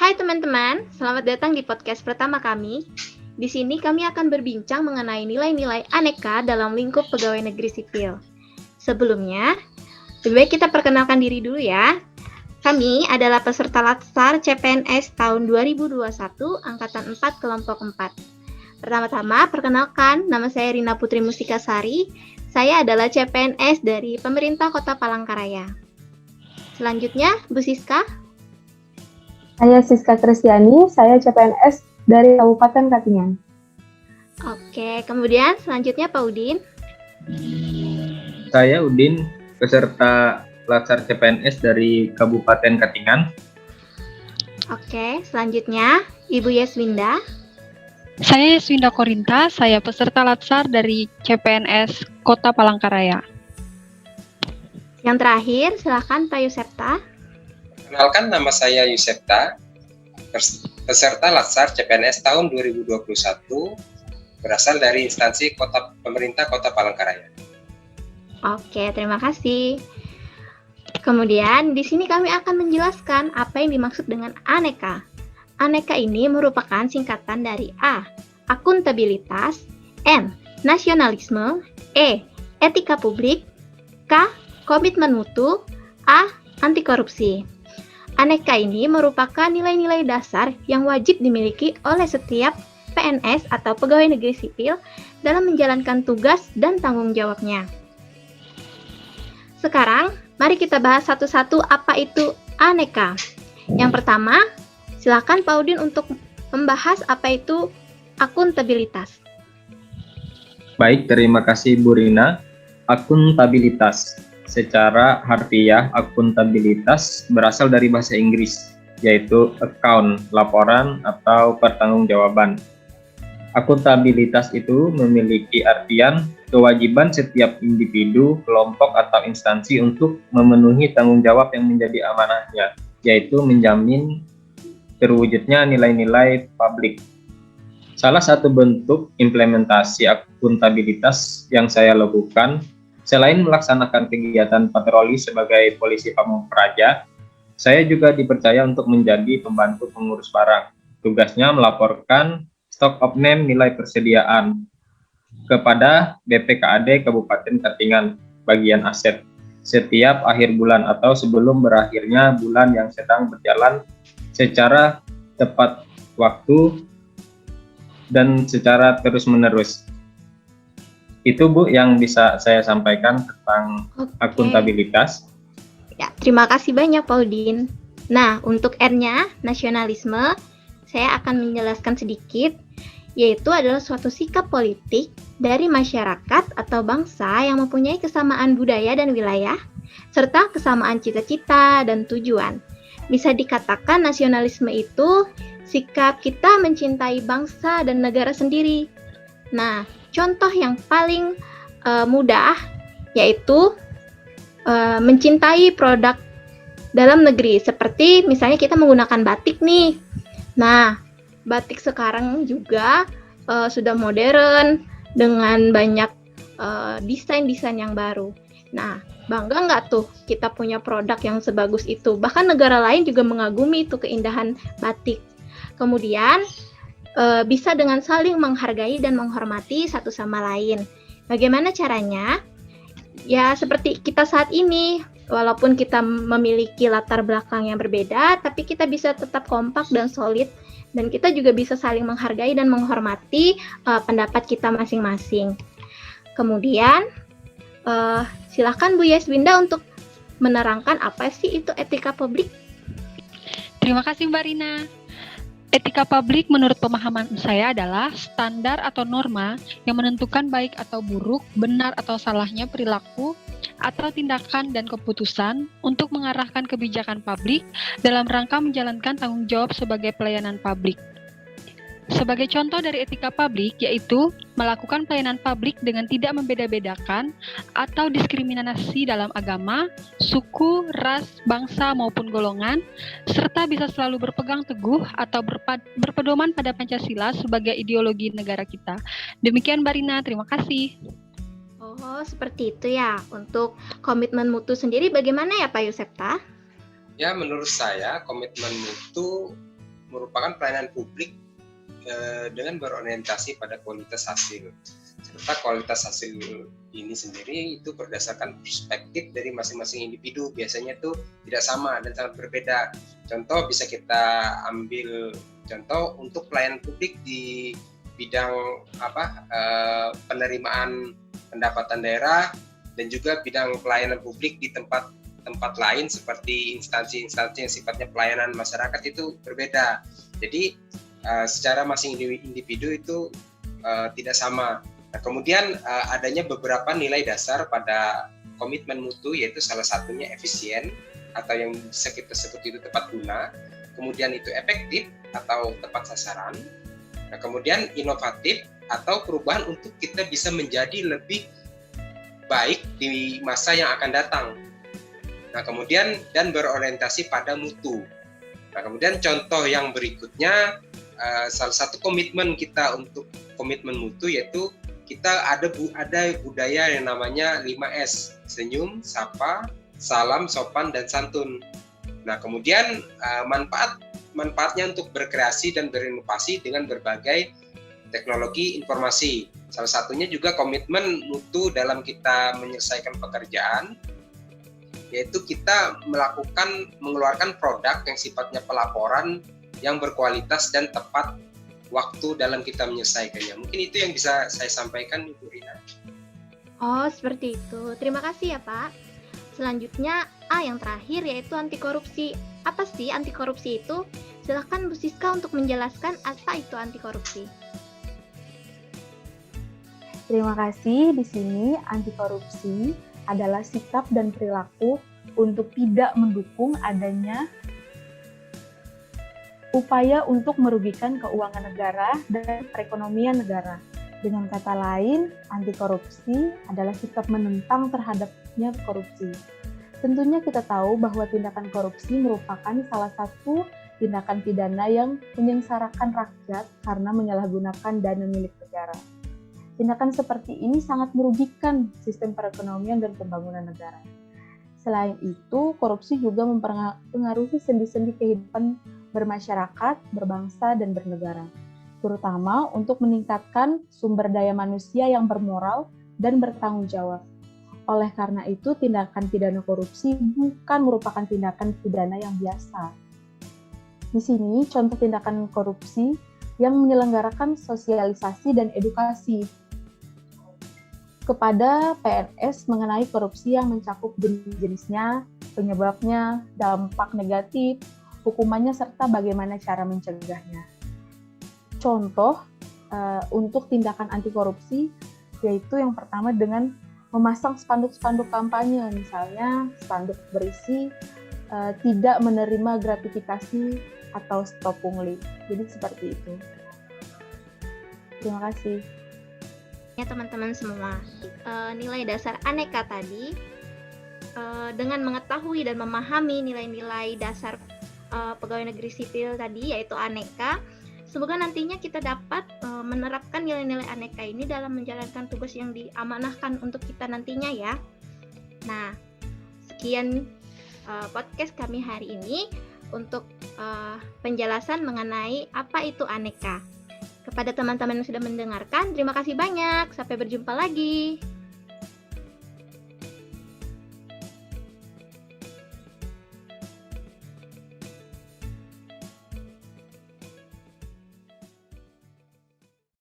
Hai teman-teman, selamat datang di podcast pertama kami. Di sini kami akan berbincang mengenai nilai-nilai aneka dalam lingkup pegawai negeri sipil. Sebelumnya, lebih baik kita perkenalkan diri dulu ya. Kami adalah peserta Latsar CPNS tahun 2021, Angkatan 4, Kelompok 4. Pertama-tama, perkenalkan, nama saya Rina Putri Mustikasari. Saya adalah CPNS dari pemerintah Kota Palangkaraya. Selanjutnya, Bu Siska. Saya Siska Kristiani, saya CPNS dari Kabupaten Katingan. Oke, kemudian selanjutnya Pak Udin. Saya Udin, peserta Latsar CPNS dari Kabupaten Katingan. Oke, selanjutnya Ibu Yeswinda. Saya Yeswinda Korinta, saya peserta Latsar dari CPNS Kota Palangkaraya. Yang terakhir, silakan Pak Yusepta. Kenalkan, nama saya Yusepta, peserta Latsar CPNS tahun 2021, berasal dari instansi pemerintah Kota Palangkaraya. Oke, terima kasih. Kemudian, di sini kami akan menjelaskan apa yang dimaksud dengan aneka. Aneka ini merupakan singkatan dari A. Akuntabilitas, N. Nasionalisme, E. Etika publik, K. Komitmen mutu, A. Anti korupsi. Aneka ini merupakan nilai-nilai dasar yang wajib dimiliki oleh setiap PNS atau pegawai negeri sipil dalam menjalankan tugas dan tanggung jawabnya. Sekarang, mari kita bahas satu-satu apa itu aneka. Yang pertama, silakan Pak Udin untuk membahas apa itu akuntabilitas. Baik, terima kasih Bu Rina. Akuntabilitas. Secara harfiah, akuntabilitas berasal dari bahasa Inggris, yaitu account, laporan atau pertanggungjawaban. Akuntabilitas itu memiliki artian kewajiban setiap individu, kelompok, atau instansi untuk memenuhi tanggung jawab yang menjadi amanahnya, yaitu menjamin terwujudnya nilai-nilai publik. Salah satu bentuk implementasi akuntabilitas yang saya lakukan, selain melaksanakan kegiatan patroli sebagai polisi pamung praja, saya juga dipercaya untuk menjadi pembantu pengurus barang. Tugasnya melaporkan stock of name nilai persediaan kepada BPKAD Kabupaten Katingan bagian aset setiap akhir bulan atau sebelum berakhirnya bulan yang sedang berjalan secara tepat waktu dan secara terus-menerus. Itu Bu yang bisa saya sampaikan tentang akuntabilitas. Ya, terima kasih banyak Pak Udin. Nah, untuk N-nya, nasionalisme, saya akan menjelaskan sedikit, yaitu adalah suatu sikap politik dari masyarakat atau bangsa yang mempunyai kesamaan budaya dan wilayah, serta kesamaan cita-cita dan tujuan. Bisa dikatakan nasionalisme itu sikap kita mencintai bangsa dan negara sendiri. Nah, contoh yang paling mudah yaitu mencintai produk dalam negeri, seperti misalnya kita menggunakan batik nih. Nah, batik sekarang juga sudah modern dengan banyak desain-desain yang baru. Nah, bangga nggak tuh kita punya produk yang sebagus itu? Bahkan negara lain juga mengagumi itu keindahan batik. Kemudian bisa dengan saling menghargai dan menghormati satu sama lain. Bagaimana caranya? Ya seperti kita saat ini, walaupun kita memiliki latar belakang yang berbeda, tapi kita bisa tetap kompak dan solid, dan kita juga bisa saling menghargai dan menghormati pendapat kita masing-masing. Kemudian, silakan Bu Yeswinda untuk menerangkan apa sih itu etika publik. Terima kasih Mbak Rina. Etika publik menurut pemahaman saya adalah standar atau norma yang menentukan baik atau buruk, benar atau salahnya perilaku atau tindakan dan keputusan untuk mengarahkan kebijakan publik dalam rangka menjalankan tanggung jawab sebagai pelayanan publik. Sebagai contoh dari etika publik, yaitu melakukan pelayanan publik dengan tidak membeda-bedakan atau diskriminasi dalam agama, suku, ras, bangsa maupun golongan, serta bisa selalu berpegang teguh atau berpedoman pada Pancasila sebagai ideologi negara kita. Demikian Mbak Rina, terima kasih. Oh, seperti itu ya. Untuk komitmen mutu sendiri bagaimana ya Pak Yusepta? Ya, menurut saya komitmen mutu merupakan pelayanan publik dengan berorientasi pada kualitas hasil. Serta kualitas hasil ini sendiri itu berdasarkan perspektif dari masing-masing individu, biasanya itu tidak sama dan sangat berbeda. Contoh bisa kita ambil contoh untuk pelayanan publik di bidang penerimaan pendapatan daerah dan juga bidang pelayanan publik di tempat lain seperti instansi-instansi yang sifatnya pelayanan masyarakat itu berbeda. Jadi secara masing individu itu tidak sama. Nah, kemudian adanya beberapa nilai dasar pada komitmen mutu, yaitu salah satunya efisien atau yang bisa kita sebut itu tepat guna, kemudian itu efektif atau tepat sasaran, nah, kemudian inovatif atau perubahan untuk kita bisa menjadi lebih baik di masa yang akan datang. Nah, kemudian dan berorientasi pada mutu. Nah, kemudian contoh yang berikutnya, salah satu komitmen kita untuk komitmen mutu yaitu kita ada budaya yang namanya 5S, senyum, sapa, salam, sopan, dan santun. Nah, kemudian manfaatnya untuk berkreasi dan berinovasi dengan berbagai teknologi informasi. Salah satunya juga komitmen mutu dalam kita menyelesaikan pekerjaan, yaitu kita mengeluarkan produk yang sifatnya pelaporan yang berkualitas dan tepat waktu dalam kita menyelesaikannya. Mungkin itu yang bisa saya sampaikan, Ibu Rina. Oh, seperti itu. Terima kasih ya, Pak. Selanjutnya, yang terakhir yaitu anti korupsi. Apa sih anti korupsi itu? Silakan Bu Siska untuk menjelaskan apa itu anti korupsi. Terima kasih. Di sini anti korupsi adalah sikap dan perilaku untuk tidak mendukung adanya upaya untuk merugikan keuangan negara dan perekonomian negara. Dengan kata lain, anti korupsi adalah sikap menentang terhadapnya korupsi. Tentunya kita tahu bahwa tindakan korupsi merupakan salah satu tindakan pidana yang menyengsarakan rakyat karena menyalahgunakan dana milik negara. Tindakan seperti ini sangat merugikan sistem perekonomian dan pembangunan negara. Selain itu, korupsi juga mempengaruhi sendi-sendi kehidupan bermasyarakat, berbangsa, dan bernegara, terutama untuk meningkatkan sumber daya manusia yang bermoral dan bertanggung jawab. Oleh karena itu, tindakan pidana korupsi bukan merupakan tindakan pidana yang biasa. Di sini, contoh tindakan korupsi yang menyelenggarakan sosialisasi dan edukasi kepada PNS mengenai korupsi yang mencakup jenis-jenisnya, penyebabnya, dampak negatif, hukumannya, serta bagaimana cara mencegahnya. Contoh untuk tindakan anti korupsi yaitu yang pertama dengan memasang spanduk-spanduk kampanye, misalnya spanduk berisi tidak menerima gratifikasi atau stop pungli. Jadi seperti itu. Terima kasih. Ya teman-teman semua, nilai dasar aneka tadi, dengan mengetahui dan memahami nilai-nilai dasar pegawai negeri sipil tadi yaitu aneka, semoga nantinya kita dapat menerapkan nilai-nilai aneka ini dalam menjalankan tugas yang diamanahkan untuk kita nantinya ya. Nah, sekian podcast kami hari ini untuk penjelasan mengenai apa itu aneka. Kepada teman-teman yang sudah mendengarkan, terima kasih banyak. Sampai berjumpa lagi.